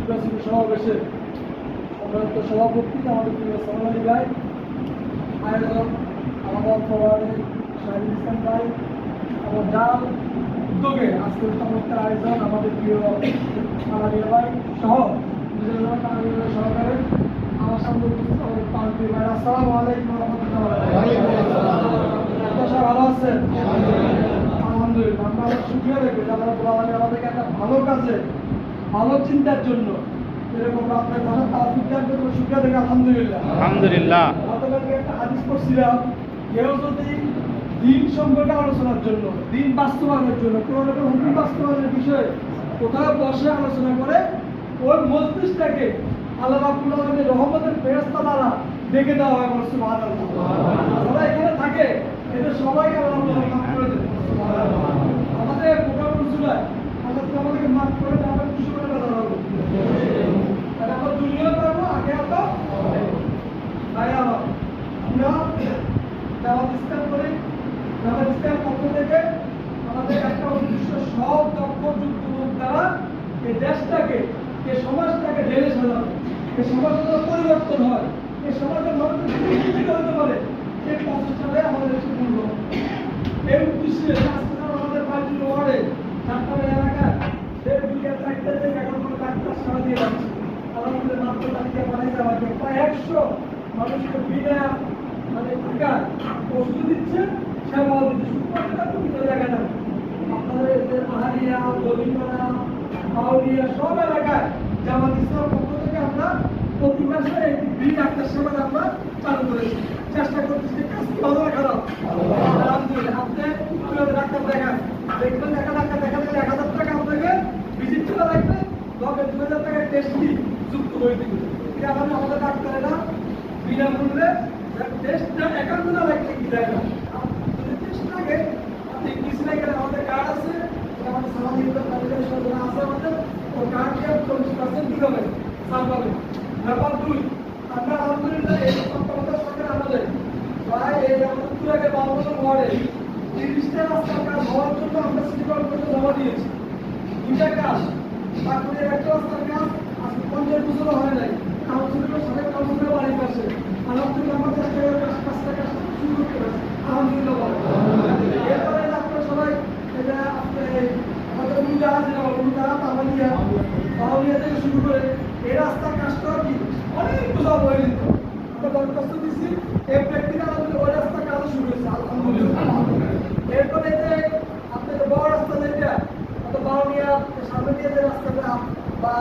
নির্বাচনী সমাবেশে সম্মানিত সভাপতি আমাদের প্রিয় সোনালী ভাই, আয়োজক আমাদের ফরওয়ার্ডের শাহিদ ইসলাম ভাই এবং যার উদ্যোগে আজকের চমৎকার আয়োজন আমাদের প্রিয় কানাডিয়া ভাই সহ কানাডিয়া ভাই সহকারে আমার সামনে উপস্থিত আমাদের পান্তি ভাই। আসসালামু আলাইকুম রহমতুল্লাহ। ভালো আছেন? আলহামদুলিল্লাহ। আমরা অনেক সুখী দেখি যারা আমাদেরকে একটা ভালো কাজে ভালো চিন্তার জন্য এরকম আপনার কথা তার বিজ্ঞান জন্য সুখী দেখে আলহামদুলিল্লাহ। আলহামদুলিল্লাহ। গতকালকে একটা হাদিস পড়ছিলাম, কেউ যদি দিন সম্পর্কে আলোচনার জন্য, দিন বাস্তবায়নের জন্য কোনো রকম হুকুম বাস্তবায়নের বিষয়ে কোথাও বসে আলোচনা করে, ওই মজলিসটাকে আল্লাহ রাব্বুল আলামিনের রহমতের ফেরেশতা দ্বারা ডেকে দেওয়া হয়। সুবহানাল্লাহ। যারা এখানে থাকে এদের সবাইকে আল্লাহ রাব্বুল আলামিন মাফ করে দেন। আমাদের প্রোগ্রাম রুসুলায় আল্লাহ তাআলা আমাদেরকে মাফ করে দেন, আমরা খুশি করে কথা বলবো। তাহলে আমরা দুনিয়া পাবো, আগে তো ভাই আমরা দাওয়াত ইসলাম করি। দাওয়াত ইসলাম পক্ষ থেকে আমাদের একটা উদ্দেশ্য, সব দক্ষ যুক্ত লোক দ্বারা এই দেশটাকে, এই সমাজটাকে ঢেলে সাজানো, এই সমাজের পরিবর্তন হয়, এই সমাজের মানুষ শিক্ষিত হতে পারে, সেই প্রচেষ্টাতে আমাদের পূর্ণ। এই উদ্দেশ্যে আজকে আমাদের পার্টির ওয়ার্ডে ঢাকা এলাকায় 1.5 বিঘা ট্রাক্টর থেকে এখন কোনো ট্রাক্টর সারা দিয়ে যাচ্ছে। আমাদের মাত্র তালিকা বানাইতে আমাকে প্রায় 100 মানুষকে বিনা টাকা ওষুধ দিচ্ছে, সেবা দিচ্ছে। শুধুমাত্র পবিত্র জায়গা না, আপনাদের পাহাড়িয়া, দলিপাড়া, পাউলিয়া সব এলাকায় জামাত ইসলাম পক্ষ থেকে আমরা প্রতি মাসে এই ফ্রি ডাক্তার সেবা আমরা চালু করেছি। চেষ্টা করতেছি, কাজ কি ভালো না খারাপ? আলহামদুলিল্লাহ। আপনি ডাক্তার দেখান, দেখবেন একটা ডাক্তার দেখাতে 1000 টাকা আপনাকে ভিজিট করা লাগবে, তবে 2000 টাকা টেস্ট যুক্ত করে দিবে। এটা আমাদের ডাক্তারেরা বিনামূল্যে টেস্টটা একান্ত না লাগলে কি দেয় না। যদি টেস্ট লাগে আপনি ইংলিশ লাগে, আমাদের কার্ড আছে, আমাদের সামাজিক সরকার আছে, আমাদের ও কার্ডকে 40% কি হবে ছাড় পাবে। ব্যাপার 2, আমরা আলহামদুলিল্লাহ এই সরকার সরকার আমাদের প্রায় এই আমাদের পুরাকে 12 বছর ওয়ার্ডে 30টা রাস্তার কাজ হওয়ার জন্য আমরা সিটি কর্পোরেশনে জমা দিয়েছি। 2টা কাজ, তারপরে একটা রাস্তার কাজ আজকে 50 বছরও হয় নাই। কাউন্সিলর সাথে কাউন্সিলর বাড়ির পাশে আলহামদুলিল্লাহ আমাদের কাজটা শুরু করতে পারছি। আলহামদুলিল্লাহ। এরপরে আপনারা সবাই এটা আমাদের উড়োজাহাজ, পাহাড়িয়া থেকে শুরু করে এই রাস্তার কাজটা কি অনেক বোঝা হয়ে যেত। আমরা দরখাস্ত দিচ্ছি, এই প্র্যাকটিক্যাল আমাদের ওই রাস্তার কাজও শুরু হয়েছে আলহামদুলিল্লাহ। এরপরে যে আপনাদের বড় রাস্তা যেটা পাহাড়িয়া সামনে দিয়ে যে রাস্তাটা বা